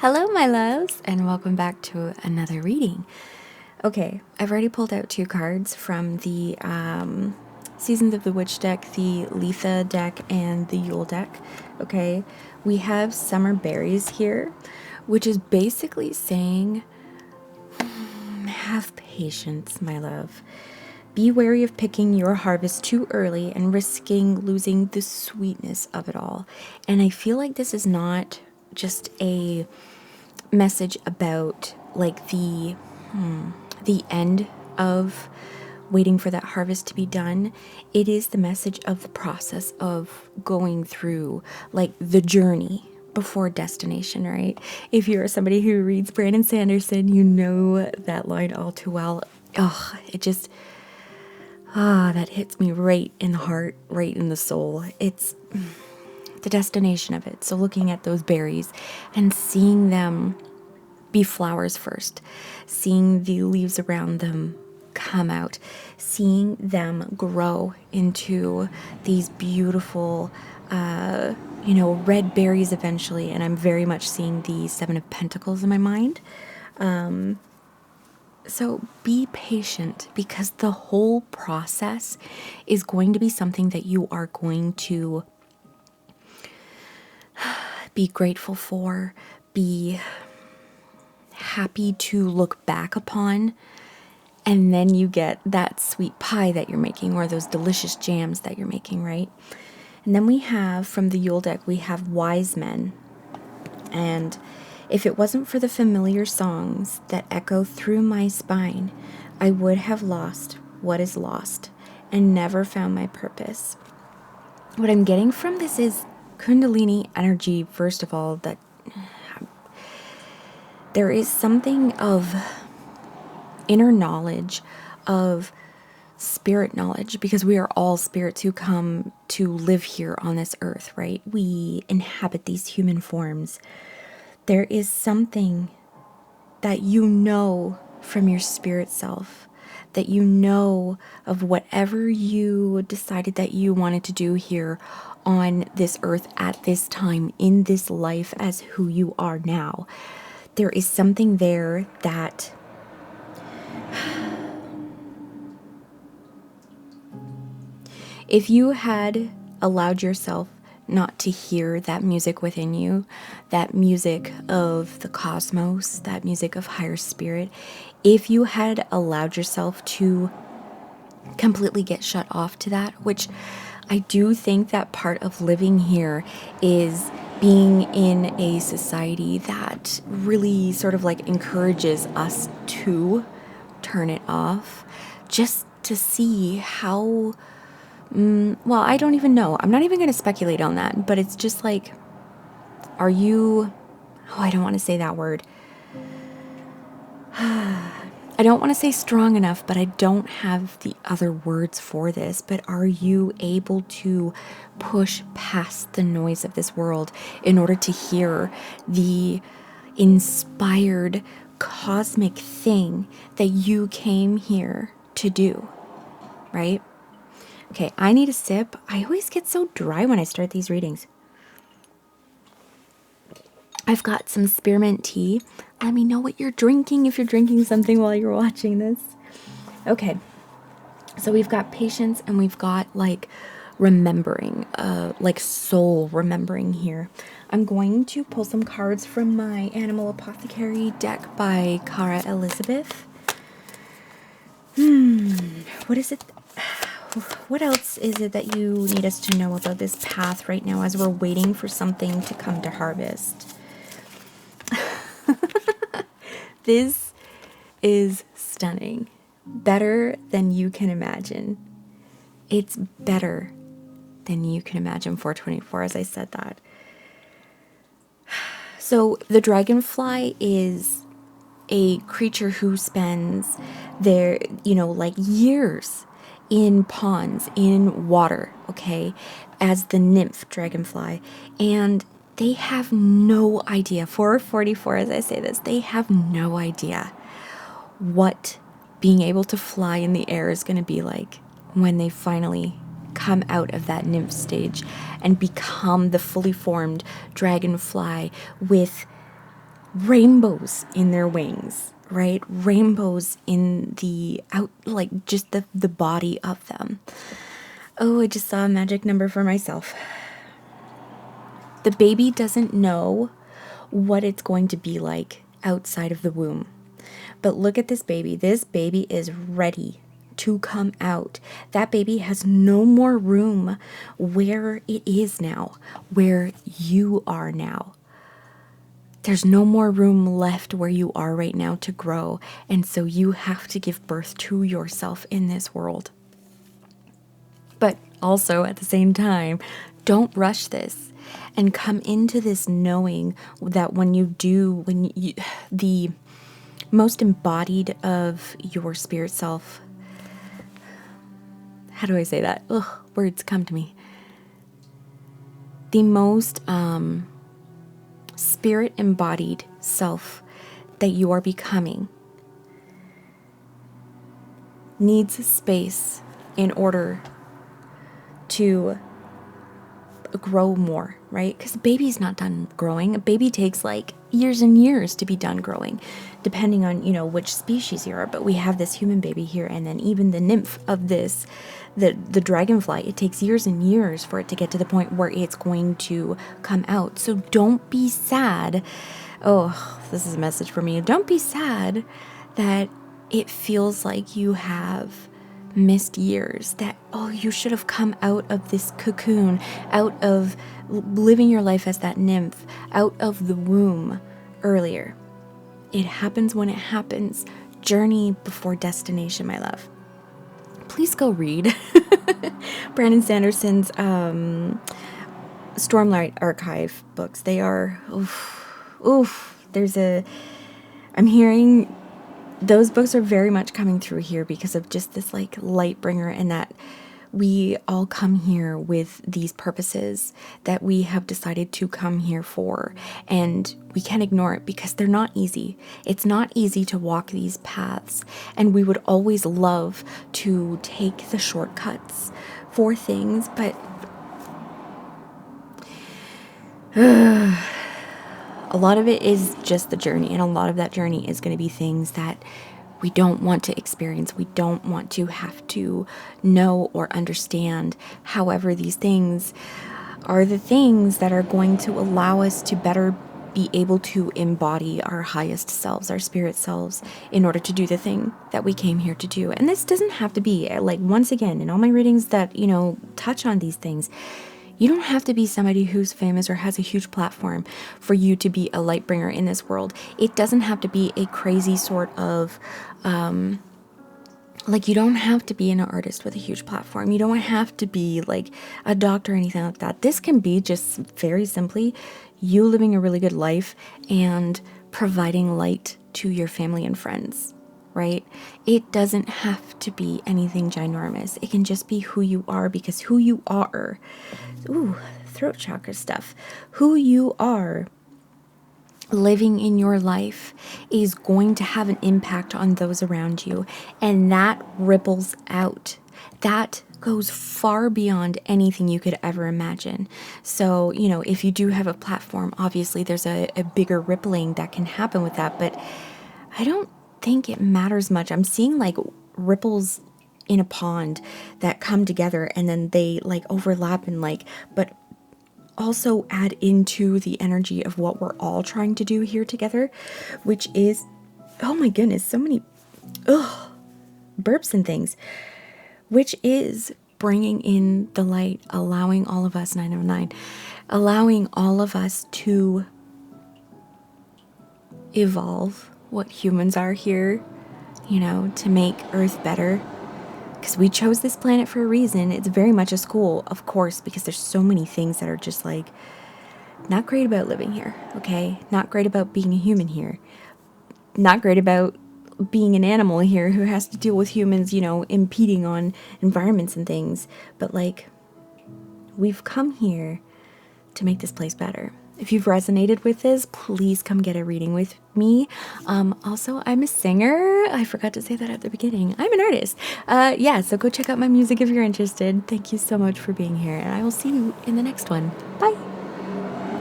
Hello, my loves, and welcome back to another reading. Okay, I've already pulled out 2 cards from the Seasons of the Witch deck, the Letha deck, and the Yule deck. Okay, we have Summer Berries here, which is basically saying, have patience, my love. Be wary of picking your harvest too early and risking losing the sweetness of it all. And I feel like this is not just a message about like the end of waiting for that harvest to be done. It is the message of the process of going through like the journey before destination, right? If you're somebody who reads Brandon Sanderson, you know that line all too well. It just that hits me right in the heart, right in the soul. It's the destination of it. So looking at those berries and seeing them be flowers first, seeing the leaves around them come out, seeing them grow into these beautiful, red berries eventually. And I'm very much seeing the 7 of Pentacles in my mind. So be patient, because the whole process is going to be something that you are going to be grateful for, be happy to look back upon, and then you get that sweet pie that you're making, or those delicious jams that you're making, right? And then we have, from the Yule deck, we have Wise Men. And if it wasn't for the familiar songs that echo through my spine, I would have lost what is lost and never found my purpose. What I'm getting from this is Kundalini energy, first of all, that there is something of inner knowledge, of spirit knowledge, because we are all spirits who come to live here on this earth, right? We inhabit these human forms. There is something that you know from your spirit self, that you know of whatever you decided that you wanted to do here on this earth at this time, in this life, as who you are now. There is something there that if you had allowed yourself not to hear that music within you, that music of the cosmos, that music of higher spirit, if you had allowed yourself to completely get shut off to that, which I do think that part of living here is being in a society that really sort of like encourages us to turn it off, just to see how well, I don't even know. I'm not even going to speculate on that, but it's just like, are you, I don't want to say that word. I don't want to say strong enough, but I don't have the other words for this. But are you able to push past the noise of this world in order to hear the inspired cosmic thing that you came here to do, right? Okay, I need a sip. I always get so dry when I start these readings. I've got some spearmint tea. Let me know what you're drinking if you're drinking something while you're watching this. Okay, so we've got patience and we've got like remembering, like soul remembering here. I'm going to pull some cards from my Animal Apothecary deck by Cara Elizabeth. What is it? What else is it that you need us to know about this path right now as we're waiting for something to come to harvest? This is stunning. Better than you can imagine. It's better than you can imagine. 424, as I said that. So the dragonfly is a creature who spends their, like years in ponds, in water, okay, as the nymph dragonfly. And they have no idea, 444 as I say this, they have no idea what being able to fly in the air is going to be like when they finally come out of that nymph stage and become the fully formed dragonfly with rainbows in their wings, right? Rainbows in the out, like just the body of them. Oh, I just saw a magic number for myself. The baby doesn't know what it's going to be like outside of the womb. But look at this baby. This baby is ready to come out. That baby has no more room where it is now, where you are now. There's no more room left where you are right now to grow. And so you have to give birth to yourself in this world. But also at the same time, don't rush this and come into this knowing that when you, the most embodied of your spirit self, how do I say that? Ugh, words come to me. The most spirit embodied self that you are becoming needs space in order to grow more, right? Because a baby's not done growing. A baby takes like years and years to be done growing, depending on, which species you are. But we have this human baby here, and then even the nymph of this, the dragonfly, it takes years and years for it to get to the point where it's going to come out. So don't be sad. Oh, this is a message for me. Don't be sad that it feels like you have missed years, that you should have come out of this cocoon, out of living your life as that nymph, out of the womb earlier. It happens when it happens. Journey before destination, my love. Please go read Brandon Sanderson's Stormlight Archive books. They are I'm hearing those books are very much coming through here because of just this like light bringer, and that we all come here with these purposes that we have decided to come here for, and we can't ignore it because they're not easy. It's not easy to walk these paths, and we would always love to take the shortcuts for things, but a lot of it is just the journey, and a lot of that journey is going to be things that we don't want to experience. We don't want to have to know or understand. However, these things are the things that are going to allow us to better be able to embody our highest selves, our spirit selves, in order to do the thing that we came here to do. And this doesn't have to be, like, once again, in all my readings that, touch on these things, you don't have to be somebody who's famous or has a huge platform for you to be a light bringer in this world. It doesn't have to be a crazy sort of, you don't have to be an artist with a huge platform. You don't have to be like a doctor or anything like that. This can be just very simply you living a really good life and providing light to your family and friends, right? It doesn't have to be anything ginormous. It can just be who you are, because who you are, throat chakra stuff, who you are living in your life is going to have an impact on those around you, and that ripples out. That goes far beyond anything you could ever imagine. So, if you do have a platform, obviously there's a bigger rippling that can happen with that, but I don't think it matters much. I'm seeing like ripples in a pond that come together and then they like overlap and but also add into the energy of what we're all trying to do here together, which is, oh my goodness, so many burps and things, which is bringing in the light, allowing all of us, 909, allowing all of us to evolve what humans are here, to make Earth better. Because we chose this planet for a reason. It's very much a school, of course, because there's so many things that are just not great about living here, okay? Not great about being a human here. Not great about being an animal here who has to deal with humans, impeding on environments and things. But we've come here to make this place better. If you've resonated with this, please come get a reading with me. Also, I'm a singer. I forgot to say that at the beginning. I'm an artist. So go check out my music if you're interested. Thank you so much for being here, and I will see you in the next one. Bye.